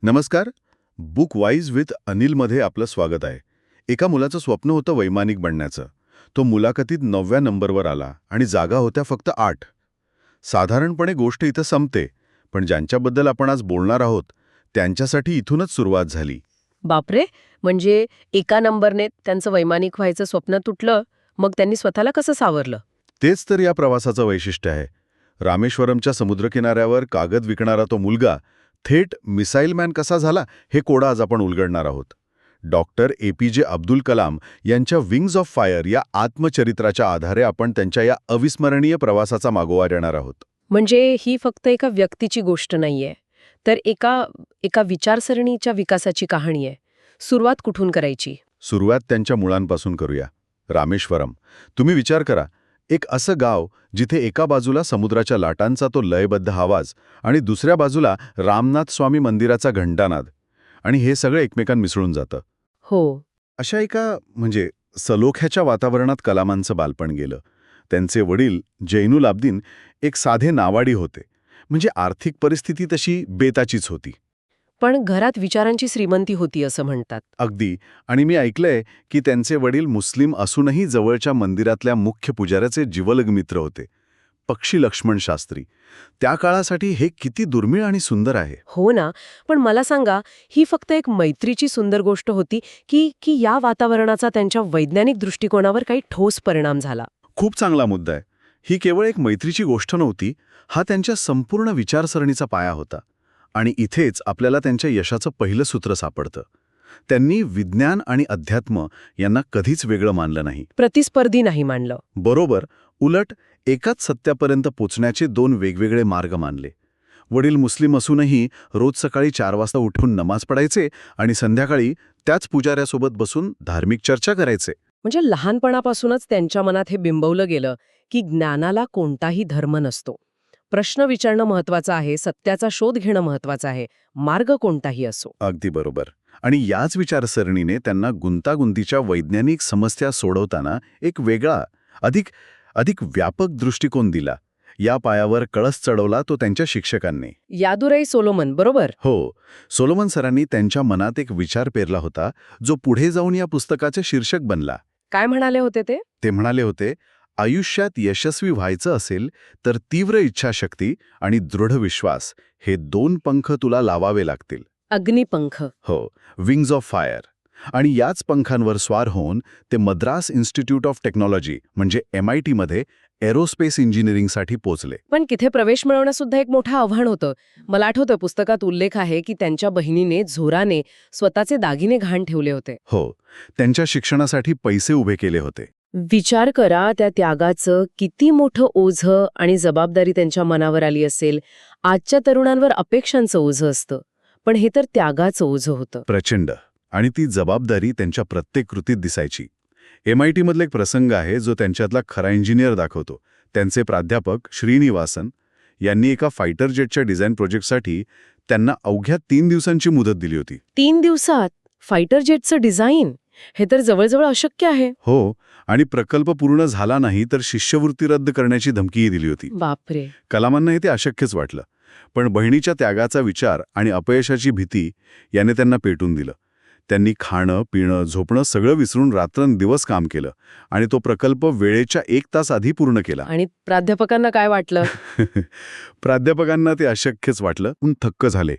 नमस्कार. Book wise with अनिलमध्ये आपलं स्वागत आहे. एका मुलाचं स्वप्न होतं वैमानिक बनण्याचं. तो मुलाखतीत 9व्या नंबरवर आला आणि जागा होत्या फक्त 8. साधारणपणे गोष्ट इथं संपते, पण ज्यांच्याबद्दल आपण आज बोलणार आहोत त्यांच्यासाठी इथूनच सुरुवात झाली. बापरे, म्हणजे एका नंबरने त्यांचं वैमानिक व्हायचं स्वप्न तुटलं, मग त्यांनी स्वतःला कसं सावरलं? तेच तर या प्रवासाचं वैशिष्ट्य आहे. रामेश्वरमच्या समुद्रकिनाऱ्यावर कागद विकणारा तो मुलगा थेट मिसाईल मॅन कसा झाला, हे कोडं आज आपण उलगडणार आहोत. डॉक्टर APJ अब्दुल कलाम यांच्या विंग्ज ऑफ फायर या आत्मचरित्राच्या आधारे आपण त्यांच्या या अविस्मरणीय प्रवासाचा मागोवा येणार आहोत. म्हणजे ही फक्त एका व्यक्तीची गोष्ट नाहीये, तर एका एका विचारसरणीच्या विकासाची कहाणी आहे. सुरुवात कुठून करायची? सुरुवात त्यांच्या मुळांपासून करूया. रामेश्वरम. तुम्ही विचार करा, एक असं गाव जिथे एका बाजूला समुद्राच्या लाटांचा तो लयबद्ध आवाज आणि दुसऱ्या बाजूला रामनाथ स्वामी मंदिराचा घंटानाद, आणि हे सगळं एकमेकांत मिसळून जातं. हो. अशा एका सलोख्याच्या वातावरणात कलामांचं बालपण गेलं. त्यांचे वडील जैनुल आब्दीन एक साधे नावाडी होते. म्हणजे आर्थिक परिस्थिती तशी बेताचीच होती. पण घरात विचारांची श्रीमंती होती असं म्हणतात. अगदी. आणि मी ऐकलंय की त्यांचे वडील मुस्लिम असूनही जवळच्या मंदिरातल्या मुख्य पुजाऱ्याचे जिवलग मित्र होते, पक्षी लक्ष्मण शास्त्री. त्या काळासाठी हे किती दुर्मिळ आणि सुंदर आहे. हो ना, पण मला सांगा, ही फक्त एक मैत्रीची सुंदर गोष्ट होती की या वातावरणाचा त्यांच्या वैज्ञानिक दृष्टिकोनावर काही ठोस परिणाम झाला? खूप चांगला मुद्दा आहे. ही केवळ एक मैत्रीची गोष्ट नव्हती, हा त्यांच्या संपूर्ण विचारसरणीचा पाया होता. आणि इथेच आपल्याला त्यांच्या यशाचं पहिलं सूत्र सापडतं. त्यांनी विज्ञान आणि अध्यात्म यांना कधीच वेगळं मानलं नाही. प्रतिस्पर्धी नाही मानलं. बरोबर. उलट एकाच सत्यापर्यंत पोचण्याचे 2 वेगवेगळे मार्ग मानले. वडील मुस्लिम असूनही रोज सकाळी 4 वाजता उठून नमाज पढायचे आणि संध्याकाळी त्याच पुजाऱ्यासोबत बसून धार्मिक चर्चा करायचे. म्हणजे लहानपणापासूनच त्यांच्या मनात हे बिंबवलं गेलं की ज्ञानाला कोणताही धर्म नसतो. प्रश्न विचारणं महत्वाचं आहे, सत्याचा शोध घेणं महत्वाचं आहे, मार्ग कोणताही असो. अगदी बरोबर. आणि याच विचारसरणीने त्यांना गुंतागुंतीच्या वैज्ञानिक समस्या सोडवताना एक वेगळा, अधिक व्यापक दृष्टिकोन दिला. या पायावर कळस चढवला तो त्यांच्या शिक्षकांनी. यादुराई सोलोमन, बरोबर? हो. सोलोमन सरांनी त्यांच्या मनात एक विचार पेरला होता, जो पुढे जाऊन या पुस्तकाचे शीर्षक बनला. काय म्हणाले होते ते? ते म्हणाले होते, आयुष्यात यशस्वी व्हायचं असेल तर तीव्र इच्छाशक्ती आणि दृढ विश्वास हे 2 पंख तुला लावावे लागतील. अग्निपंख. हो, विंग्ज ऑफ फायर. आणि याच पंखांवर स्वार होऊन ते मद्रास इन्स्टिट्यूट ऑफ टेक्नॉलॉजी म्हणजे MIT मध्ये एरोस्पेस इंजिनिअरिंगसाठी पोचले. पण तिथे प्रवेश मिळवणं सुद्धा एक मोठं आव्हान होतं. मला आठवतं पुस्तकात उल्लेख आहे की त्यांच्या बहिणीने झोराने स्वतःचे दागिने घाण ठेवले होते. हो, त्यांच्या शिक्षणासाठी पैसे उभे केले होते. विचार करा, त्या त्यागाचं किती मोठं ओझं आणि जबाबदारी त्यांच्या मनावर आली असेल. आजच्या तरुणांवर अपेक्षांचं ओझं असतं, पण हे तर त्यागाचं ओझं होतं. प्रचंड. आणि ती जबाबदारी त्यांच्या प्रत्येक कृतीत दिसायची. MIT मधला एक प्रसंग आहे जो त्यांच्यातला खरा इंजिनियर दाखवतो. त्यांचे प्राध्यापक श्रीनिवासन यांनी एका फायटर जेटच्या डिझाईन प्रोजेक्टसाठी त्यांना अवघ्या 3 दिवसांची मुदत दिली होती. 3 दिवसात फायटर जेटचं डिझाईन? हे तर जवळजवळ अशक्य आहे. हो. आणि प्रकल्प पूर्ण झाला नाही तर शिष्यवृत्ती रद्द करण्याची धमकीही दिली होती. बापरे. कलामांना हे अशक्यच वाटलं. पण बहिणीच्या त्यागाचा विचार आणि अपयशाची भीती याने त्यांना पेटून दिलं. त्यांनी खाणं, पिणं, झोपणं सगळं विसरून रात्रंदिवस काम केलं आणि तो प्रकल्प वेळेच्या 1 तास आधी पूर्ण केला. आणि प्राध्यापकांना काय वाटलं? प्राध्यापकांना ते अशक्यच वाटलं, पण थक्क झाले.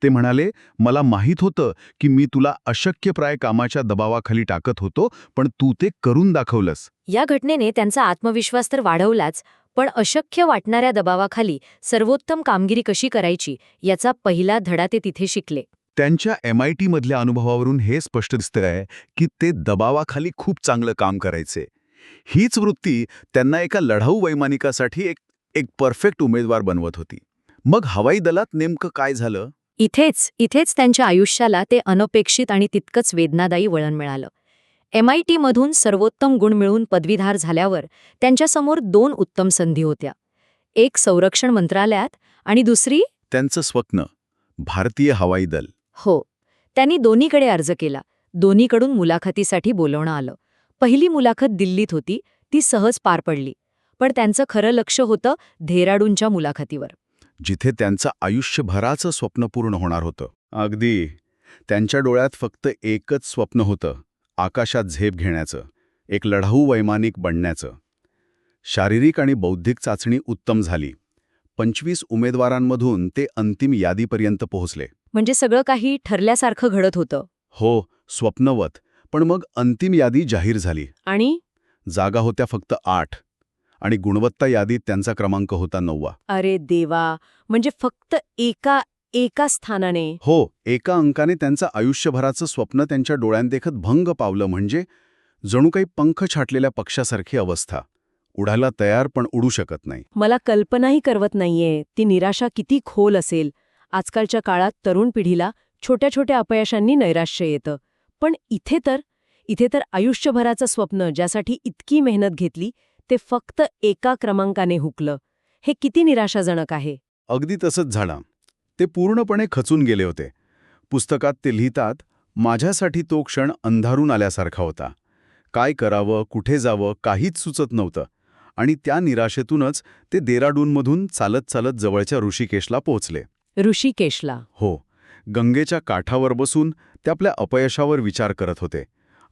ते म्हणाले, मला माहीत होतं की मी तुला अशक्यप्राय कामाच्या दबावाखाली टाकत होतो, पण तू ते करून दाखवलंस. या घटनेने त्यांचा आत्मविश्वास तर वाढवलाच, पण अशक्य वाटणाऱ्या दबावाखाली सर्वोत्तम कामगिरी कशी करायची याचा पहिला धडा ते तिथे शिकले. त्यांच्या MIT मधल्या अनुभवावरून हे स्पष्ट दिसतंय की ते दबावाखाली खूप चांगलं काम करायचे. हीच वृत्ती त्यांना एका लढाऊ वैमानिकासाठी एक परफेक्ट उमेदवार बनवत होती. मग हवाई दलात नेमकं काय झालं? इथेच त्यांच्या आयुष्याला ते अनपेक्षित आणि तितकंच वेदनादायी वळण मिळालं. MIT मधून सर्वोत्तम गुण मिळवून पदवीधर झाल्यावर त्यांच्यासमोर 2 उत्तम संधी होत्या. एक संरक्षण मंत्रालयात आणि दुसरी त्यांचं स्वप्न, भारतीय हवाई दल. हो. त्यांनी दोन्हीकडे अर्ज केला. दोन्हीकडून मुलाखतीसाठी बोलवणं आलं. पहिली मुलाखत दिल्लीत होती, ती सहज पार पडली. पण त्यांचं खरं लक्ष होतं डेहराडूनच्या मुलाखतीवर. जिथे त्यांचं आयुष्यभराचं स्वप्न पूर्ण होणार होतं. अगदी. त्यांच्या डोळ्यात फक्त एकच स्वप्न होतं, आकाशात झेप घेण्याचं, एक लढाऊ वैमानिक बनण्याचं. शारीरिक आणि बौद्धिक चाचणी उत्तम झाली. 25 उमेदवारांमधून ते अंतिम यादीपर्यंत पोहोचले. म्हणजे सगळं काही ठरल्यासारखं घडत होतं. हो, स्वप्नवत. पण मग अंतिम यादी जाहीर झाली. आणि जागा होत्या फक्त 8 आणि गुणवत्ता यादीत त्यांचा क्रमांक होता 9वा. अरे देवा, म्हणजे फक्त एका स्थानाने. हो, एका अंकाने त्यांचं आयुष्यभराचं स्वप्न त्यांच्या डोळ्यांदेखत भंग पावलं. म्हणजे जणू काही पंख छाटलेल्या पक्ष्यासारखी अवस्था. उडायला तयार पण उडू शकत नाही. मला कल्पनाही करवत नाहीये ती निराशा किती खोल असेल. आजकालच्या काळात तरुण पिढीला छोट्या छोट्या अपयशांनी नैराश्य येतं. पण इथे तर आयुष्यभराचं स्वप्न, ज्यासाठी इतकी मेहनत घेतली, ते फक्त एका क्रमांकाने हुकलं. हे किती निराशाजनक आहे. अगदी तसंच झालं. ते पूर्णपणे खचून गेले होते. पुस्तकात ते लिहितात, माझ्यासाठी तो क्षण अंधारून आल्यासारखा होता. काय करावं, कुठे जावं, काहीच सुचत नव्हतं. आणि त्या निराशेतूनच ते देहराडूनमधून चालत चालत जवळच्या ऋषिकेशला पोहोचले. ऋषिकेशला? हो, गंगेच्या काठावर बसून ते आपल्या अपयशावर विचार करत होते.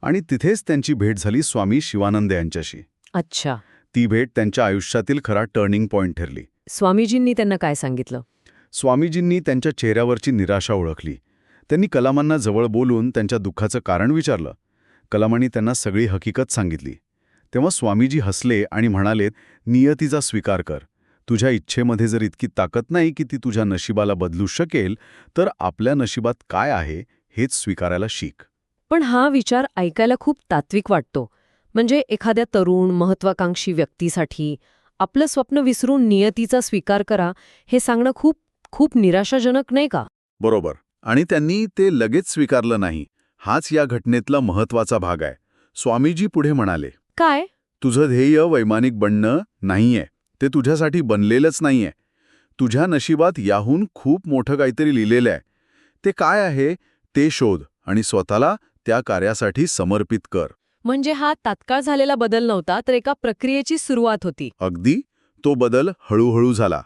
आणि तिथेच त्यांची भेट झाली स्वामी शिवानंद यांच्याशी. अच्छा. ती भेट त्यांच्या आयुष्यातील खरा टर्निंग पॉइंट ठरली. स्वामीजींनी त्यांना काय सांगितलं? स्वामीजींनी त्यांच्या चेहऱ्यावरची निराशा ओळखली. त्यांनी कलामांना जवळ बोलून त्यांच्या दुःखाचं कारण विचारलं. कलामांनी त्यांना सगळी हकीकत सांगितली. तेव्हा स्वामीजी हसले आणि म्हणालेत, नियतीचा स्वीकार कर. तुझ्या इच्छेमध्ये जर इतकी ताकद नाही की ती तुझ्या नशिबाला बदलू शकेल, तर आपल्या नशिबात काय आहे हेच स्वीकारायला शिक. पण हा विचार ऐकायला खूप तात्विक वाटतो. म्हणजे एखाद्या तरुण, महत्वाकांक्षी व्यक्तीसाठी आपलं स्वप्न विसरून नियतीचा स्वीकार करा, हे सांगणं खूप खूप निराशाजनक नाही का? बरोबर. आणि त्यांनी ते लगेच स्वीकारलं नाही. हाच या घटनेतला महत्वाचा भाग आहे. स्वामीजी पुढे म्हणाले, काय? तुझं ध्येय वैमानिक बनणं नाहीये. ते तुझ्यासाठी बनलेलंच नाहीये. तुझ्या नशिबात याहून खूप मोठं काहीतरी लिहिलेलं आहे. ते काय आहे ते शोध आणि स्वतःला त्या कार्यासाठी समर्पित कर. म्हणजे हा तात्काळ झालेला बदल नव्हता, तर एका प्रक्रियेची सुरुवात होती. अगदी. तो बदल हळूहळू झाला.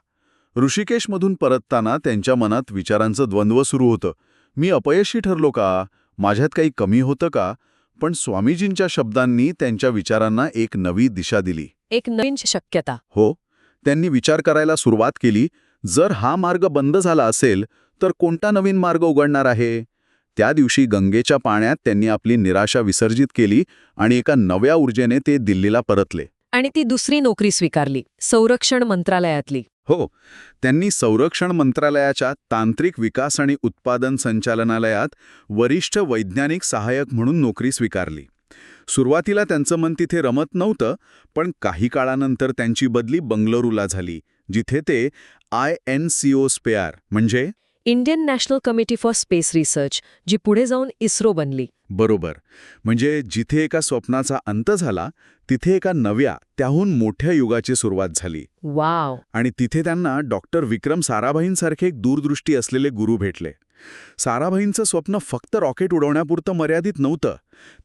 ऋषिकेशमधून परतताना त्यांच्या मनात विचारांचं द्वंद्व सुरू होतं. मी अपयशी ठरलो का? माझ्यात काही कमी होतं का? पण स्वामीजींच्या शब्दांनी त्यांच्या विचारांना एक नवी दिशा दिली. एक नवीन शक्यता. हो, त्यांनी विचार करायला सुरुवात केली, जर हा मार्ग बंद झाला असेल तर कोणता नवीन मार्ग उघडणार आहे? त्या दिवशी गंगेच्या पाण्यात त्यांनी आपली निराशा विसर्जित केली आणि एका नव्या ऊर्जेने ते दिल्लीला परतले. आणि ती दुसरी नोकरी स्वीकारली, संरक्षण मंत्रालयातली. हो, त्यांनी संरक्षण मंत्रालयाच्या तांत्रिक विकास आणि उत्पादन संचालनालयात वरिष्ठ वैज्ञानिक सहाय्यक म्हणून नोकरी स्वीकारली. सुरुवातीला त्यांचं मन तिथे रमत नव्हतं, पण काही काळानंतर त्यांची बदली बंगळुरूला झाली, जिथे ते INCO स्पेअर म्हणजे Indian national committee for space research, जी पुढे जाऊन इस्रो बनली. बरोबर. म्हणजे जिथे एका स्वप्नाचा अंत झाला, तिथे एका नव्या, त्याहून मोठ्या युगाची सुरुवात झाली. वाव. आणि तिथे त्यांना डॉक्टर विक्रम साराभाईंसारखे एक दूरदृष्टी असलेले गुरु भेटले. साराभाईंचं स्वप्न फक्त रॉकेट उडवण्यापुरतं मर्यादित नव्हतं.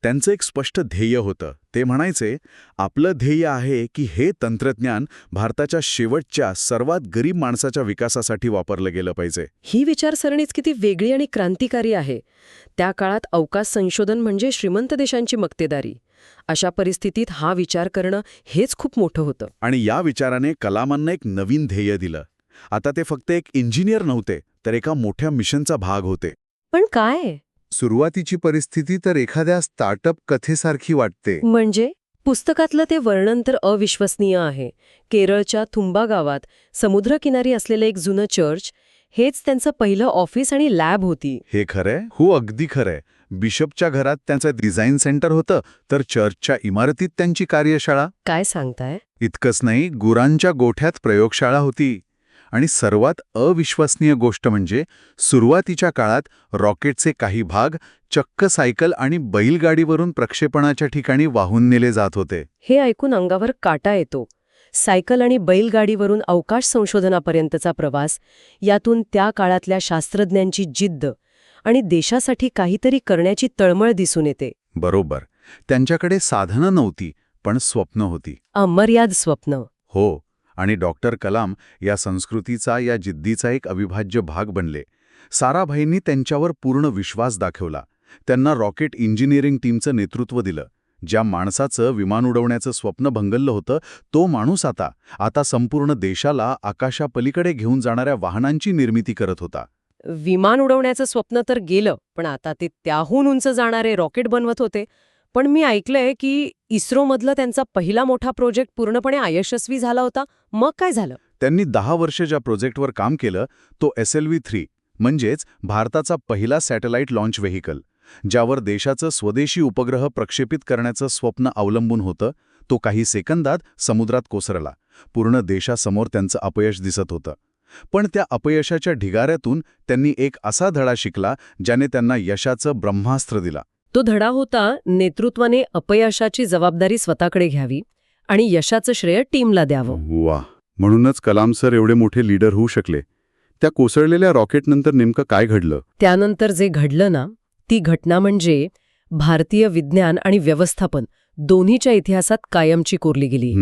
त्यांचं एक स्पष्ट ध्येय होतं. ते म्हणायचे, आपलं ध्येय आहे की हे तंत्रज्ञान भारताच्या शेवटच्या सर्वात गरीब माणसाच्या विकासासाठी वापरलं गेलं पाहिजे. ही विचारसरणीच किती वेगळी आणि क्रांतिकारी आहे. त्या काळात अवकाश संशोधन म्हणजे श्रीमंत देशांची मक्तेदारी. अशा परिस्थितीत हा विचार करणं हेच खूप मोठं होतं. आणि या विचाराने कलामांना एक नवीन ध्येय दिलं. आता ते फक्त एक इंजिनियर नव्हते, तर एका मोठ्या मिशनचा भाग होते. पण काय? सुरुवातीची परिस्थिती तर एखाद्या स्टार्टअप कथेसारखी वाटते. म्हणजे पुस्तकातलं ते वर्णन तर अविश्वसनीय आहे. केरळच्या थुंबा गावात समुद्रकिनारी असलेलं एक जुनं चर्च, हेच त्यांचं पहिलं ऑफिस आणि लॅब होती. हे खरंय? हो, अगदी खरंय. बिशपच्या घरात त्यांचं डिझाईन सेंटर होतं, तर चर्चच्या इमारतीत त्यांची कार्यशाळा. काय सांगताय? इतकंच नाही, गुरांच्या गोठ्यात प्रयोगशाळा होती. आणि सर्वात अविश्वसनीय गोष्ट म्हणजे सुरुवातीच्या काळात रॉकेटचे काही भाग चक्क सायकल आणि बैलगाडीवरून प्रक्षेपणाच्या ठिकाणी वाहून नेले जात होते. हे ऐकून अंगावर काटा येतो. सायकल आणि बैलगाडीवरून अवकाश संशोधनापर्यंतचा प्रवास, यातून त्या काळातल्या शास्त्रज्ञांची जिद्द आणि देशासाठी काहीतरी करण्याची तळमळ दिसून येते. बरोबर. त्यांच्याकडे साधनं नव्हती, पण स्वप्न होती. अमर्याद स्वप्न. हो. आणि डॉक्टर कलाम या संस्कृतीचा, या जिद्दीचा एक अविभाज्य भाग बनले. साराभाईंनी त्यांच्यावर पूर्ण विश्वास दाखवला. त्यांना रॉकेट इंजिनिअरिंग टीमचं नेतृत्व दिलं. ज्या माणसाचं विमान उडवण्याचं स्वप्न भंगललं होतं, तो माणूस आता संपूर्ण देशाला आकाशापलीकडे घेऊन जाणाऱ्या वाहनांची निर्मिती करत होता. विमान उडवण्याचं स्वप्न तर गेलं, पण आता ते त्याहून उंच जाणारे रॉकेट बनवत होते. पण मी ऐकलंय की इस्रोमधलं त्यांचा पहिला मोठा प्रोजेक्ट पूर्णपणे अयशस्वी झाला होता. मग काय झालं? त्यांनी 10 वर्ष ज्या प्रोजेक्टवर काम केलं तो SLV-3 म्हणजेच भारताचा पहिला सॅटेलाइट लॉन्च व्हेकल, ज्यावर देशाचं स्वदेशी उपग्रह प्रक्षेपित करण्याचं स्वप्न अवलंबून होतं, तो काही सेकंदात समुद्रात कोसळला. पूर्ण देशासमोर त्यांचं अपयश दिसत होतं. पण त्या अपयशाच्या ढिगाऱ्यातून त्यांनी एक असा धडा शिकला ज्याने त्यांना यशाचं ब्रह्मास्त्र दिला. तो धडा होता नेतृत्वाने अपयशाची जबाबदारी स्वतःकडे घ्यावी आणि यशाचं श्रेय टीमला द्यावं. वा, म्हणूनच कलाम सर एवढे मोठे लीडर होऊ शकले. त्या कोसळलेल्या रॉकेटनंतर नेमकं काय घडलं? त्यानंतर जे घडलं ना, ती घटना म्हणजे भारतीय विज्ञान आणि व्यवस्थापन दोन्हीच्या इतिहासात कायमची कोरली गेली.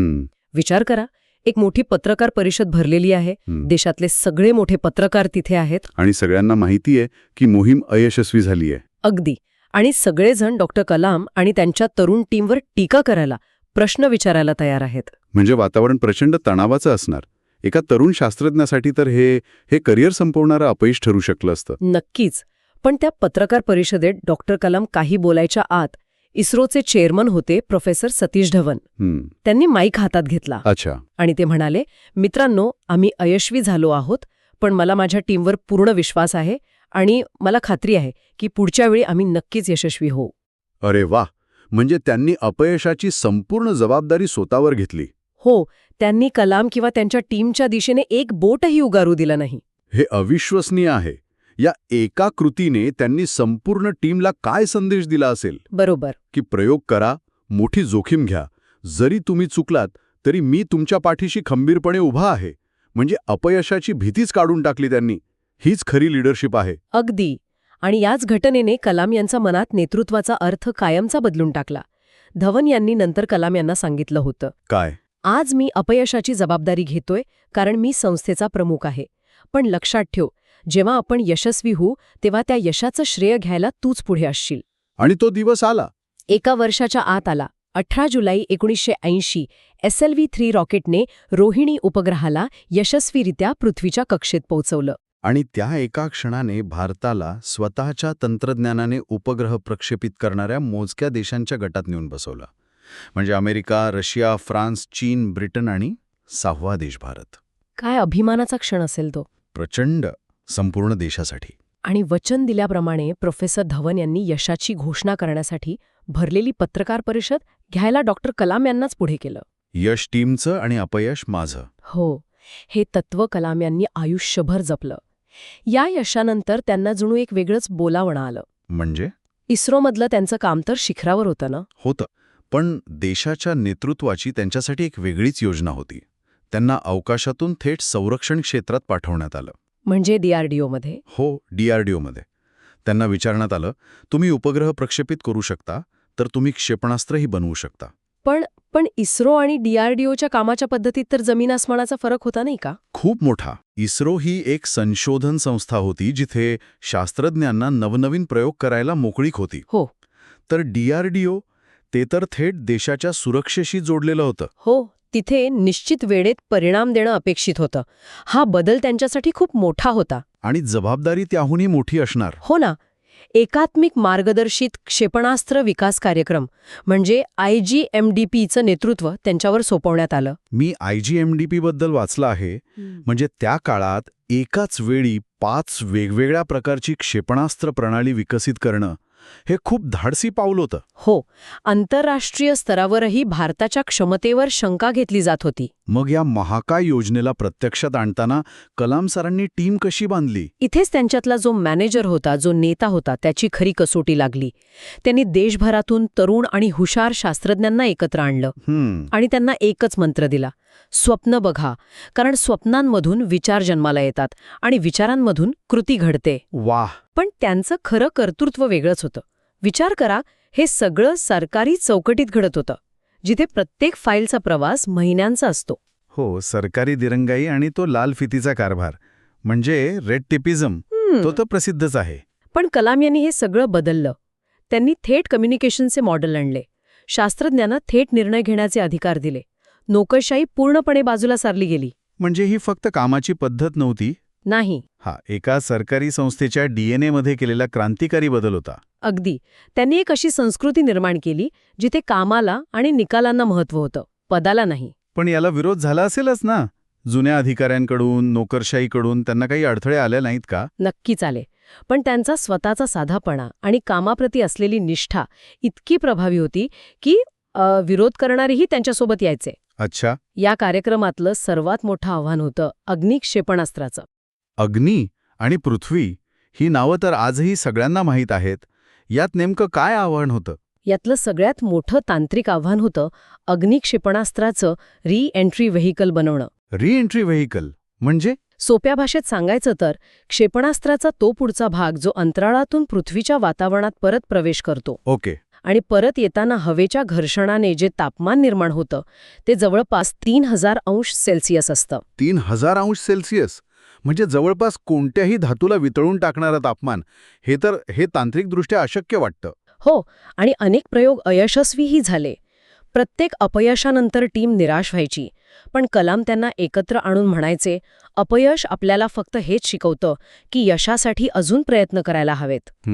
विचार करा, एक मोठी पत्रकार परिषद भरलेली आहे. देशातले सगळे मोठे पत्रकार तिथे आहेत. आणि सगळ्यांना माहिती आहे की मोहीम अयशस्वी झाली आहे. अगदी. आणि सगळेजण डॉक्टर कलाम आणि त्यांच्या तरुण टीमवर टीका करायला, प्रश्न विचारायला तयार आहेत. म्हणजे वातावरण प्रचंड तणावाचं असणार. एका तरुण शास्त्रज्ञासाठी तर हे करिअर संपवणारं अपयश ठरू शकलं असतं. नक्कीच. पण त्या पत्रकार परिषदेत डॉक्टर कलाम काही बोलायच्या आत इस्रोचे चेअरमन होते प्रोफेसर सतीश धवन. त्यांनी माईक हातात घेतला. अच्छा. आणि ते म्हणाले, मित्रांनो, आम्ही अयशस्वी झालो आहोत, पण मला माझ्या टीमवर पूर्ण विश्वास आहे आणि मला खात्री आहे की पुढच्या वेळी आम्ही नक्कीच यशस्वी होऊ. अरे वा, म्हणजे त्यांनी अपयशाची संपूर्ण जबाबदारी स्वतःवर घेतली. हो, त्यांनी कलाम किंवा त्यांच्या टीमच्या दिशेने एक बोटही उगारू दिलं नाही. हे अविश्वसनीय आहे. या एका कृतीने त्यांनी संपूर्ण टीमला काय संदेश दिला असेल? बरोबर. की प्रयोग करा, मोठी जोखीम घ्या, जरी तुम्ही चुकलात तरी मी तुमच्या पाठीशी खंबीरपणे उभा आहे. म्हणजे अपयशाची भीतीच काढून टाकली त्यांनी. हीच खरी लीडरशिप आहे. अगदी. आणि याच घटनेने कलाम यांच्या मनात नेतृत्वाचा अर्थ कायमचा बदलून टाकला. धवन यांनी नंतर कलाम यांना सांगितलं होतं, काय? आज मी अपयशाची जबाबदारी घेतोय कारण मी संस्थेचा प्रमुख आहे. पण लक्षात ठेव, जेव्हा आपण यशस्वी होऊ तेव्हा त्या यशाचं श्रेय घ्यायला तूच पुढे असशील. आणि तो दिवस आला. एका वर्षाच्या आत आला. 18 जुलै 1980 SLV-3 रॉकेटने रोहिणी उपग्रहाला यशस्वीरित्या पृथ्वीच्या कक्षेत पोहोचवलं. आणि त्या एका क्षणाने भारताला स्वतःच्या तंत्रज्ञानाने उपग्रह प्रक्षेपित करणाऱ्या मोजक्या देशांच्या गटात नेऊन बसवलं. म्हणजे अमेरिका, रशिया, फ्रान्स, चीन, ब्रिटन आणि 6वा देश भारत. काय अभिमानाचा क्षण असेल तो. प्रचंड. संपूर्ण देशासाठी. आणि वचन दिल्याप्रमाणे प्रोफेसर धवन यांनी यशाची घोषणा करण्यासाठी भरलेली पत्रकार परिषद घ्यायला डॉक्टर कलाम यांनाच पुढे केलं. यश टीमचं आणि अपयश माझं. हो, हे तत्व कलाम यांनी आयुष्यभर जपलं. या यशानंतर त्यांना जणू एक वेगळंच बोलावणं आलं. म्हणजे? इस्रोमधलं त्यांचं काम तर शिखरावर होतं ना. होतं. पण देशाच्या नेतृत्वाची त्यांच्यासाठी एक वेगळीच योजना होती. त्यांना अवकाशातून थेट संरक्षण क्षेत्रात पाठवण्यात आलं. म्हणजे DRDOमध्ये. हो, DRDOमध्ये. त्यांना विचारण्यात आलं, तुम्ही उपग्रह प्रक्षेपित करू शकता, तर तुम्ही क्षेपणास्त्रही बनवू शकता. पण इस्रो आणि DRDOच्या कामाच्या पद्धतीत तर जमीन आसमानाचा फरक होता नाही का? खूप मोठा. इस्रो ही एक संशोधन संस्था होती जिथे शास्त्रज्ञांना नवनवीन प्रयोग करायला मोकळीक होती. हो. तर DRDO ते तर थेट देशाच्या सुरक्षेशी जोडलेलं होतं. हो, तिथे निश्चित वेळेत परिणाम देणं अपेक्षित होतं. हा बदल त्यांच्यासाठी खूप मोठा होता. आणि जबाबदारी त्याहूनही मोठी असणार. हो ना. एकात्मिक मार्गदर्शित क्षेपणास्त्र विकास कार्यक्रम म्हणजे IGMDPचं नेतृत्व त्यांच्यावर सोपवण्यात आलं. मी IGMDP बद्दल वाचलं आहे. म्हणजे त्या काळात एकाच वेळी 5 वेगवेगळ्या प्रकारची क्षेपणास्त्र प्रणाली विकसित करणं हे खूप धाडसी पाऊल होतं. हो, आंतरराष्ट्रीय स्तरावरही भारताच्या क्षमतेवर शंका घेतली जात होती. मग या महाकाय योजनेला प्रत्यक्षात आणताना कलाम सरांनी टीम कशी बांधली? इथेच त्यांच्यातला जो मॅनेजर होता, जो नेता होता, त्याची खरी कसोटी लागली. त्यांनी देशभरातून तरुण आणि हुशार शास्त्रज्ञांना एकत्र आणलं आणि त्यांना एकच मंत्र दिला, स्वप्न बघा, कारण स्वप्नांमधून विचार जन्माला येतात आणि विचारांमधून कृती घडते. वाह! पण त्यांचं खरं कर्तृत्व वेगळंच होतं. विचार करा, हे सगळं सरकारी चौकटीत घडत होतं, जिथे प्रत्येक फाईलचा प्रवास महिन्यांचा असतो. हो, सरकारी दिरंगाई आणि तो लाल फितीचा कारभार म्हणजे रेड टेपिझम, तो तर प्रसिद्धच आहे. पण कलाम यांनी हे सगळं बदललं. त्यांनी थेट कम्युनिकेशनचे मॉडेल आणले. शास्त्रज्ञांना थेट निर्णय घेण्याचे अधिकार दिले. नोकरशाही पूर्णपणे बाजूला सारली गेली. म्हणजे ही फक्त कामाची पद्धत नव्हती. नाही. हा एका सरकारी संस्थेच्या DNA मध्ये केलेला क्रांतिकारी बदल होता. अगदी. त्यांनी एक अशी संस्कृती निर्माण केली जिथे कामाला आणि निकालांना महत्त्व होतं, पदाला नाही. पण याला विरोध झाला असेलच ना? जुन्या अधिकाऱ्यांकडून, नोकरशाहीकडून त्यांना काही अडथळे आले नाहीत का? नक्कीच आले. पण त्यांचा स्वतःचा साधापणा आणि कामाप्रती असलेली निष्ठा इतकी प्रभावी होती की विरोध करणारेही त्यांच्यासोबत यायचे. अच्छा. या कार्यक्रमातलं सर्वात मोठं आव्हान होतं अग्नी क्षेपणास्त्राचं. अग्नी आणि पृथ्वी ही नावं तर आजही सगळ्यांना माहीत आहेत. यात नेमकं काय आव्हान होतं? यातलं सगळ्यात मोठं तांत्रिक आव्हान होतं अग्नी क्षेपणास्त्राचं री-एंट्री व्हेइकल बनवणं. री-एंट्री व्हेइकल म्हणजे? सोप्या भाषेत सांगायचं तर क्षेपणास्त्राचा तो पुढचा भाग जो अंतराळातून पृथ्वीच्या वातावरणात परत प्रवेश करतो. ओके. आणि परत येताना हवेच्या घर्षणाने जे तापमान निर्माण होतं ते जवळपास 3000 अंश सेल्सिअस असतं. 3000 अंश सेल्सिअस म्हणजे जवळपास कोणत्याही धातूला वितळून टाकणारं तापमान. हे तांत्रिकदृष्ट्या अशक्य वाटतं. हो, आणि अनेक प्रयोग अयशस्वीही झाले. प्रत्येक अपयशानंतर टीम निराश व्हायची. पण कलाम त्यांना एकत्र आणून म्हणायचे, अपयश आपल्याला फक्त हेच शिकवतं की यशासाठी अजून प्रयत्न करायला हवेत.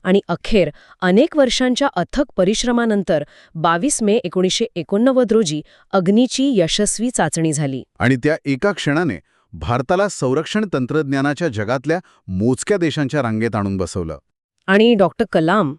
आणि अखेर अनेक वर्षांच्या अथक परिश्रमानंतर 22 मे 1989 रोजी अग्नीची यशस्वी चाचणी झाली. आणि त्या एका क्षणाने भारताला संरक्षण तंत्रज्ञानाच्या जगातल्या मोजक्या देशांच्या रांगेत आणून बसवलं. आणि डॉक्टर कलाम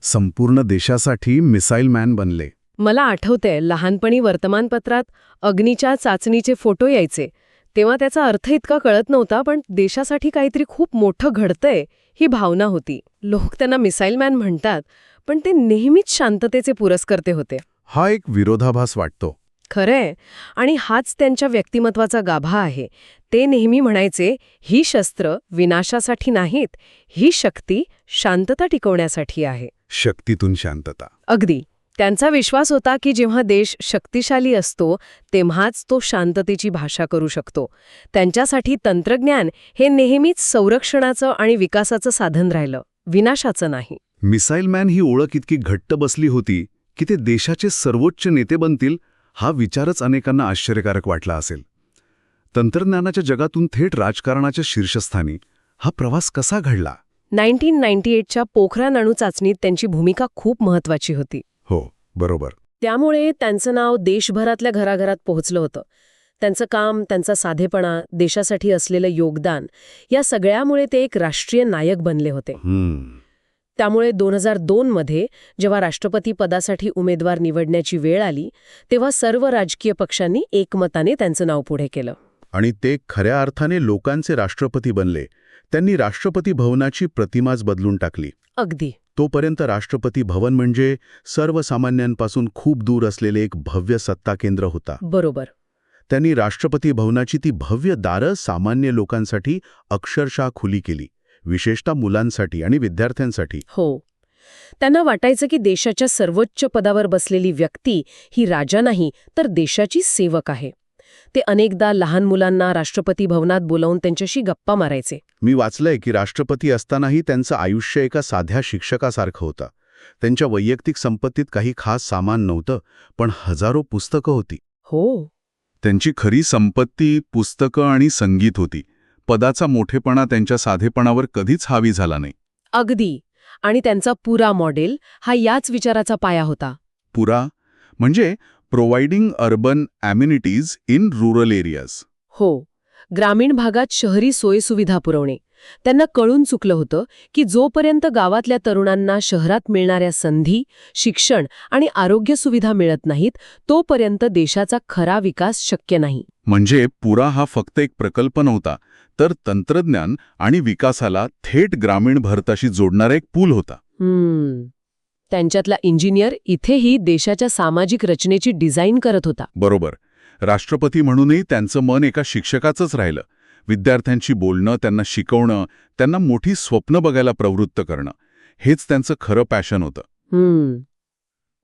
संपूर्ण देशासाठी मिसाईल मॅन बनले. मला आठवतंय लहानपणी वर्तमानपत्रात अग्नीच्या चाचणीचे फोटो यायचे. तेव्हा त्याचा अर्थ इतका कळत नव्हता, पण देशासाठी काहीतरी खूप मोठं घडतंय ही भावना होती. लोक त्यांना मिसाईल मॅन म्हणतात, पण ते नेहमीच शांततेचे पुरस्कर्ते होते. हा एक विरोधाभास वाटतो. खरंय. आणि हाच त्यांच्या व्यक्तिमत्वाचा गाभा आहे. ते नेहमी म्हणायचे, ही शस्त्र विनाशासाठी नाहीत, ही शक्ती शांतता टिकवण्यासाठी आहे. शक्तीतून शांतता. अगदी. त्यांचा विश्वास होता की जेव्हा देश शक्तिशाली असतो तेव्हाच तो शांततेची भाषा करू शकतो. त्यांच्यासाठी तंत्रज्ञान हे नेहमीच संरक्षणाचं आणि विकासाचं साधन राहिलं, विनाशाचं नाही. मिसाईल मॅन ही ओळख इतकी घट्ट बसली होती की ते देशाचे सर्वोच्च नेते बनतील हा विचारच अनेकांना आश्चर्यकारक वाटला असेल. तंत्रज्ञानाच्या जगातून थेट राजकारणाच्या शीर्षस्थानी हा प्रवास कसा घडला? 1998च्या पोखरान अणु चाचणीत त्यांची भूमिका खूप महत्वाची होती. हो, बरोबर. त्यामुळे त्यांचं नाव देशभरातल्या घराघरात पोहोचलं होतं. त्यांचं काम, त्यांचा साधेपणा, देशासाठी असलेलं योगदान या सगळ्यामुळे ते एक राष्ट्रीय नायक बनले होते. त्यामुळे 2002 मध्ये जेव्हा राष्ट्रपती पदासाठी उमेदवार निवडण्याची वेळ आली तेव्हा सर्व राजकीय पक्षांनी एकमताने त्यांचं नाव पुढे केलं. आणि ते खऱ्या अर्थाने लोकांचे राष्ट्रपती बनले. त्यांनी राष्ट्रपती भवनाची प्रतिमाच बदलून टाकली. अगदी. तोपर्यंत राष्ट्रपती भवन म्हणजे सर्वसामान्यांपासून खूप दूर असलेले एक भव्य सत्ता केंद्र होता. बरोबर. त्यांनी राष्ट्रपती भवनाची ती भव्य दारं सामान्य लोकांसाठी अक्षरशः खुली केली, विशेषतः मुलांसाठी आणि विद्यार्थ्यांसाठी. हो. त्यांना वाटायचं की देशाच्या सर्वोच्च पदावर बसलेली व्यक्ती ही राजा नाही तर देशाची सेवक आहे. ते अनेकदा लहान मुलांना राष्ट्रपती भवनात बोलावून त्यांच्याशी गप्पा मारायचे. मी वाचलंय की राष्ट्रपती असतानाही त्यांचं आयुष्य एका साध्या शिक्षकासारखं होतं. त्यांच्या वैयक्तिक संपत्तीत काही खास सामान नव्हतं, पण हजारो पुस्तकं होती. हो. त्यांची खरी संपत्ती पुस्तकं आणि संगीत होती. पदाचा मोठेपणा त्यांच्या साधेपणावर कधीच हावी झाला नाही. अगदी. आणि त्यांचा पुरा मॉडेल हा याच विचाराचा पाया होता. पुरा म्हणजे providing urban amenities in rural areas. हो. ग्रामीण भागात शहरी सोयीसुविधा पुरवणे. त्यांना कळून चुकलं होतं की जोपर्यंत गावातल्या तरुणांना शहरात मिळणाऱ्या संधी, शिक्षण आणि आरोग्य सुविधा मिळत नाहीत तोपर्यंत देशाचा खरा विकास शक्य नाही. म्हणजे पुरा हा फक्त एक प्रकल्प नव्हता, तर तंत्रज्ञान आणि विकासाला थेट ग्रामीण भारताशी जोडणारा एक पूल होता. त्यांच्यातला इंजिनियर इथेही देशाच्या सामाजिक रचनेची डिझाईन करत होता. बरोबर. राष्ट्रपती म्हणूनही त्यांचं मन एका शिक्षकाचंच राहिलं. विद्यार्थ्यांशी बोलणं, त्यांना शिकवणं, त्यांना मोठी स्वप्न बघायला प्रवृत्त करणं, हेच त्यांचं खरं पॅशन होतं.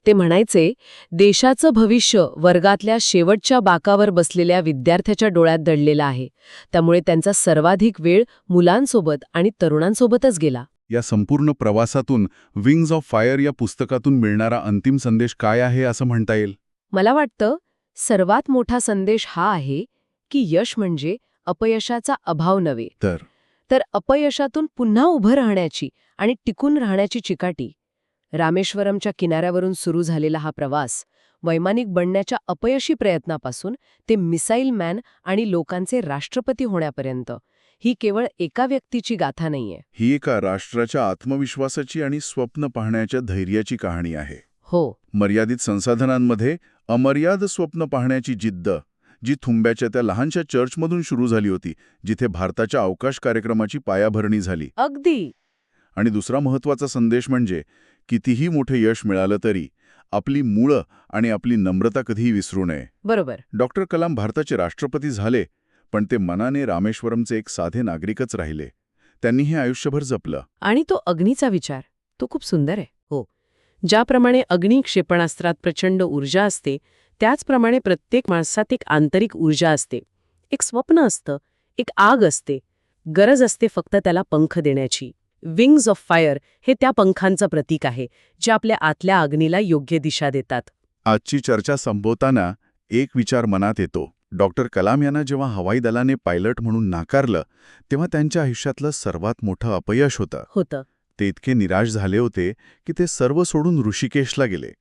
ते म्हणायचे, देशाचं भविष्य वर्गातल्या शेवटच्या बाकावर बसलेल्या विद्यार्थ्याच्या डोळ्यात दडलेलं आहे. त्यामुळे त्यांचा सर्वाधिक वेळ मुलांसोबत आणि तरुणांसोबतच गेला. या संपूर्ण प्रवासातून विंग्ज ऑफ फायर या पुस्तकातून मिळणारा अंतिम संदेश काय आहे असं म्हणता येईल? मला वाटतं सर्वात मोठा संदेश हा आहे की यश म्हणजे अपयशाचा अभाव नव्हे, तर अपयशातून पुन्हा उभं राहण्याची आणि टिकून राहण्याची चिकाटी. रामेश्वरमच्या किनाऱ्यावरून सुरू झालेला हा प्रवास वैमानिक बनण्याच्या अपयशी प्रयत्नापासून ते मिसाईल मॅन आणि लोकांचे राष्ट्रपती होण्यापर्यंत ही केवळ एका व्यक्तीची गाथा नाहीये. ही एका राष्ट्राच्या आत्मविश्वासाची आणि स्वप्न पाहण्याच्या धैर्याची कहाणी आहे. हो, मर्यादित संसाधनांमध्ये अमर्याद स्वप्न पाहण्याची जिद्द, जी थुंब्याच्या त्या लहानशा चर्चमधून सुरू झाली होती, जिथे भारताच्या अवकाश कार्यक्रमाची पायाभरणी झाली. अगदी. आणि दुसरा महत्त्वाचा संदेश म्हणजे कितीही मोठे यश मिळालं तरी आपली मुळं आणि आपली नम्रता कधीही विसरू नये. बरोबर. डॉक्टर कलाम भारताचे राष्ट्रपती झाले, पण ते मनाने रामेश्वरमचे एक साधे नागरिकच राहिले. त्यांनी हे आयुष्यभर जपलं. आणि तो अग्नीचा विचार, तो खूप सुंदर आहे. हो, ज्याप्रमाणे अग्नी क्षेपणास्त्रात प्रचंड ऊर्जा असते, त्याचप्रमाणे प्रत्येक माणसात एक आंतरिक ऊर्जा असते. एक स्वप्न असतं, एक आग असते. गरज असते फक्त त्याला पंख देण्याची. विंग्ज ऑफ फायर हे त्या पंखांचं प्रतीक आहे, जे आपल्या आतल्या अग्नीला योग्य दिशा देतात. आजची चर्चा संपवताना एक विचार मनात येतो. डॉक्टर कलाम यांना जेव्हा हवाई दलाने पायलट म्हणून नाकारलं, तेव्हा त्यांच्या आयुष्यातलं सर्वात मोठं अपयश होतं. ते इतके निराश झाले होते की ते सर्व सोडून ऋषिकेशला गेले.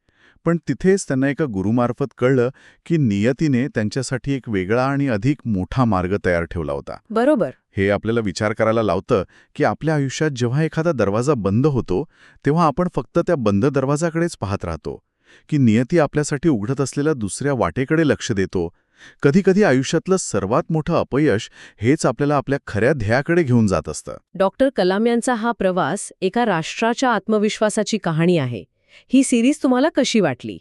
पण तिथेच त्यांना एका गुरुमार्फत कळलं की नियतीने त्यांच्यासाठी एक वेगळा आणि अधिक मोठा मार्ग तयार ठेवला होता. बरोबर. हे आपल्याला विचार करायला लावतं की आपल्या आयुष्यात जेव्हा एखादा दरवाजा बंद होतो, तेव्हा आपण फक्त त्या बंद दरवाजाकडेच पाहत राहतो की नियती आपल्यासाठी उघडत असलेल्या दुसऱ्या वाटेकडे लक्ष देतो. कधीकधी आयुष्यातलं सर्वात मोठं अपयश हेच आपल्याला आपल्या खऱ्या ध्येयाकडे घेऊन जात असतं. डॉक्टर कलाम यांचा हा प्रवास एका राष्ट्राच्या आत्मविश्वासाची कहाणी आहे. ही सिरीज तुम्हाला कशी वाटली?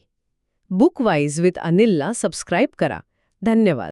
बुकवाईज विथ अनिलला सबस्क्राईब करा. धन्यवाद.